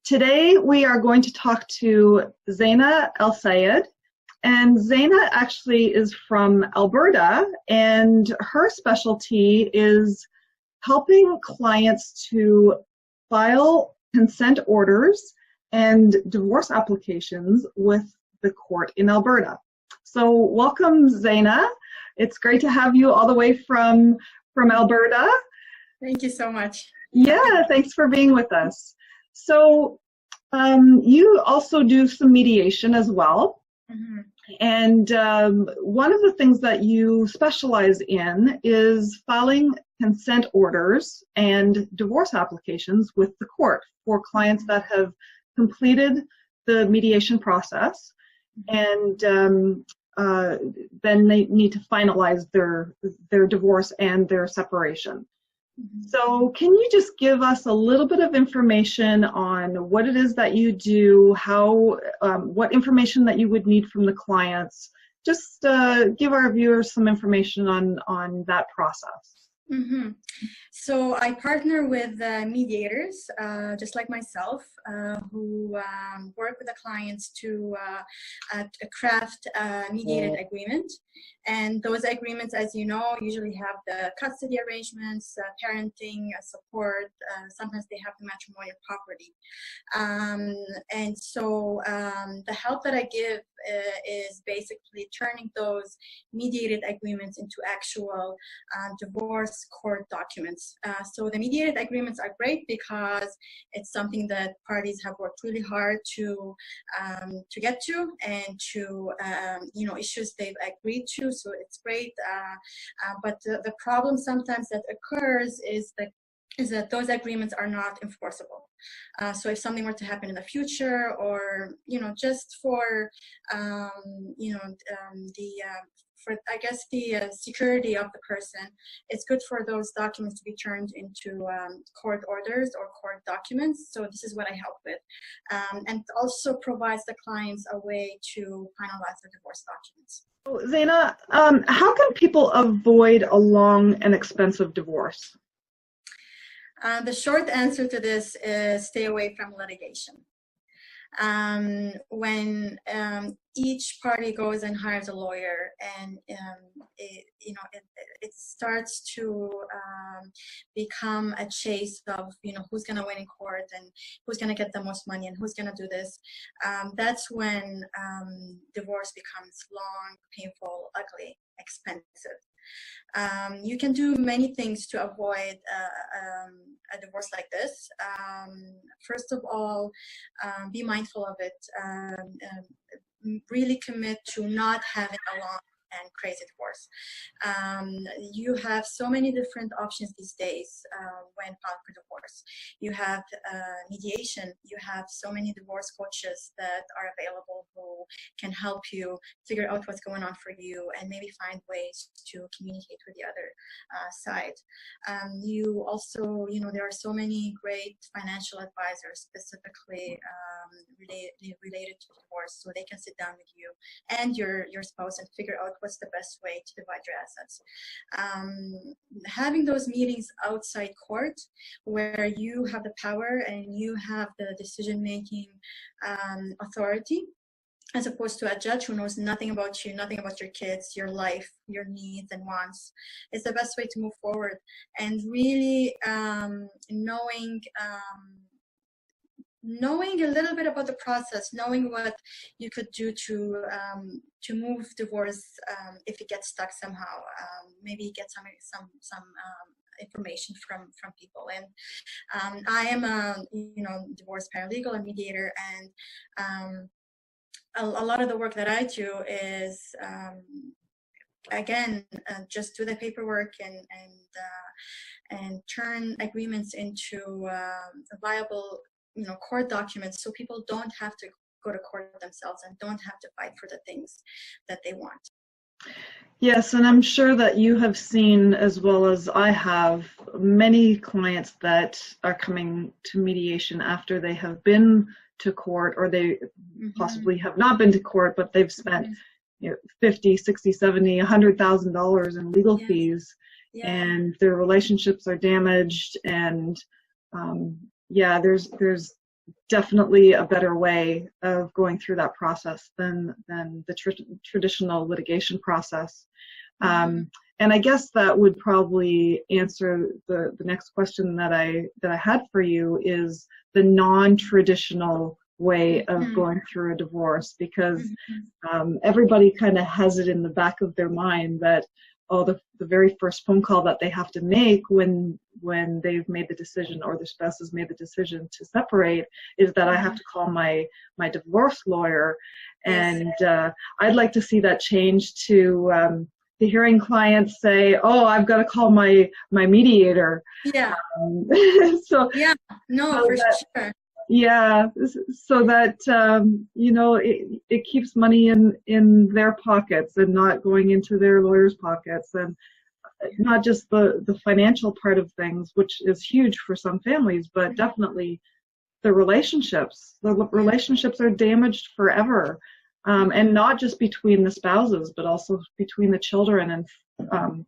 Today we are going to talk to Zeina El-Sayed, and Zeina actually is from Alberta, and her specialty is helping clients to file consent orders and divorce applications with the court in Alberta. So welcome, Zeina. It's great to have you all the way from Alberta. Thank you so much. Yeah, thanks for being with us. So you also do some mediation as well. Mm-hmm. And one of the things that you specialize in is filing consent orders and divorce applications with the court for clients that have completed the mediation process, and then they need to finalize their divorce and their separation. Mm-hmm. So can you just give us a little bit of information on what it is that you do, how, what information that you would need from the clients? Just give our viewers some information on that process. Mm-hmm. So I partner with mediators, just like myself, who work with the clients to craft a mediated agreement. And those agreements, as you know, usually have the custody arrangements, parenting, support. Sometimes they have the matrimonial property. And so the help that I give is basically turning those mediated agreements into actual divorce court documents. So the mediated agreements are great because it's something that parties have worked really hard to get to, and to issues they've agreed to. So it's great, but the problem sometimes that occurs is that those agreements are not enforceable. So if something were to happen in the future, or just for the security of the person, it's good for those documents to be turned into court orders or court documents. So this is what I help with, and also provides the clients a way to finalize their divorce documents. Zeina, how can people avoid a long and expensive divorce? The short answer to this is stay away from litigation. When each party goes and hires a lawyer, and it starts to become a chase of who's going to win in court and who's going to get the most money and who's going to do this, that's when divorce becomes long, painful, ugly, expensive. You can do many things to avoid a divorce like this. First of all, be mindful of it. Really commit to not having a long and crazy divorce. You have so many different options these days when filing for divorce. You have mediation. You have so many divorce coaches that are available who can help you figure out what's going on for you and maybe find ways to communicate with the other side. You also, there are so many great financial advisors specifically related to divorce, so they can sit down with you and your spouse and figure out what's the best way to divide your assets. Having those meetings outside court where you have the power and you have the decision-making authority, as opposed to a judge who knows nothing about you, nothing about your kids, your life, your needs and wants, is the best way to move forward. And really knowing a little bit about the process, knowing what you could do to move divorce if it gets stuck somehow. Maybe get some information from people. And I am a divorce paralegal and mediator, and a lot of the work that I do is just do the paperwork and turn agreements into viable court documents, so people don't have to go to court themselves and don't have to fight for the things that they want. Yes, and I'm sure that you have seen, as well as I have, many clients that are coming to mediation after they have been to court, or they possibly have not been to court, but they've spent $50, $60, $70, $100,000 in legal fees, and their relationships are damaged, and there's definitely a better way of going through that process than the traditional litigation process. And I guess that would probably answer the next question that I had for you, is the non-traditional way of going through a divorce, because everybody kind of has it in the back of their mind that, oh, the very first phone call that they have to make when they've made the decision, or their spouse has made the decision to separate, is that I have to call my divorce lawyer. And I'd like to see that change to hearing clients say, "Oh, I've got to call my mediator." Yeah. So yeah, no, so for that, sure. yeah, so that you know, it keeps money in their pockets and not going into their lawyers' pockets, and not just the financial part of things, which is huge for some families, but definitely the relationships. The relationships are damaged forever. And not just between the spouses, but also between the children and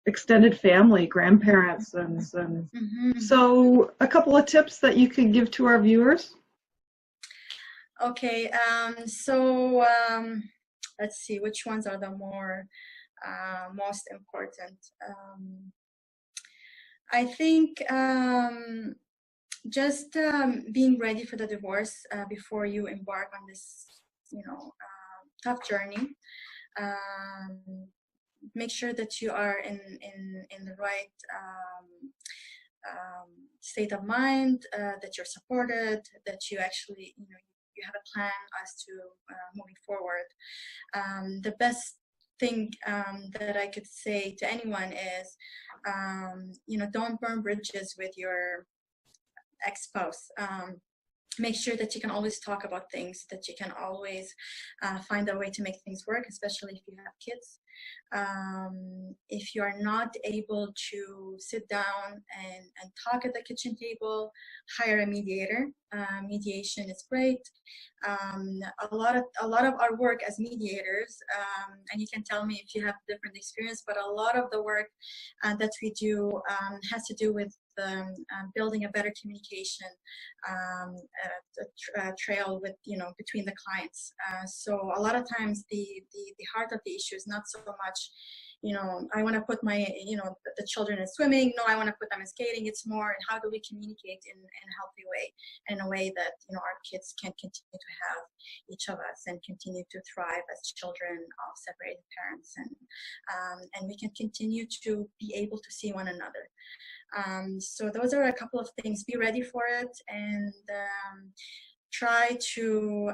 extended family, grandparents, and so a couple of tips that you could give to our viewers. Okay, let's see, which ones are the most important. I think just being ready for the divorce before you embark on this, tough journey. Make sure that you are in the right state of mind, that you're supported, that you actually, you have a plan as to moving forward. The best thing that I could say to anyone is, don't burn bridges with your ex-spouse. Make sure that you can always talk about things, that you can always find a way to make things work, especially if you have kids. If you are not able to sit down and talk at the kitchen table, hire a mediator. Mediation is great. A lot of our work as mediators, and you can tell me if you have different experience, but a lot of the work that we do has to do with building a better communication trail with between the clients. So a lot of times the heart of the issue is not so much I want to put my the children in swimming. No, I want to put them in skating. It's more how do we communicate in a healthy way, in a way that our kids can continue to have each of us and continue to thrive as children of separated parents, and we can continue to be able to see one another. So those are a couple of things. Be ready for it, and try to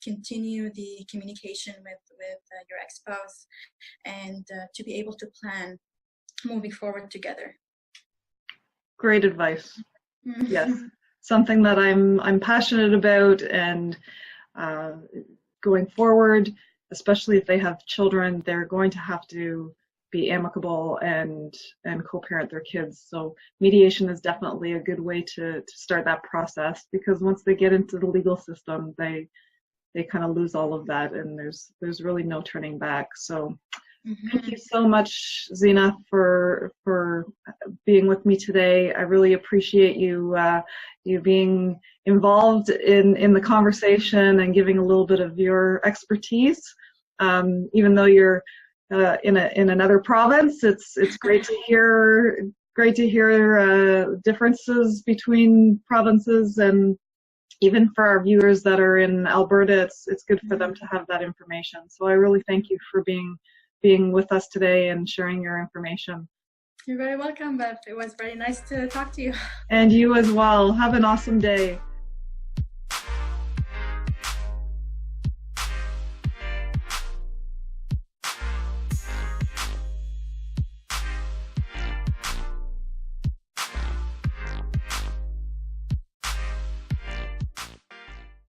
continue the communication with your ex-spouse, and to be able to plan moving forward together. Great advice. Yes, something that I'm passionate about, and going forward, especially if they have children, they're going to have to be amicable and co-parent their kids. So mediation is definitely a good way to start that process, because once they get into the legal system, they kind of lose all of that, and there's really no turning back. So thank you so much, Zeina, for being with me today. I really appreciate you being involved in the conversation and giving a little bit of your expertise, even though you're in another province. It's great to hear differences between provinces, and even for our viewers that are in Alberta, it's good for them to have that information. So I really thank you for being with us today and sharing your information. You're very welcome, Bev. It was very nice to talk to you. And you as well. Have an awesome day.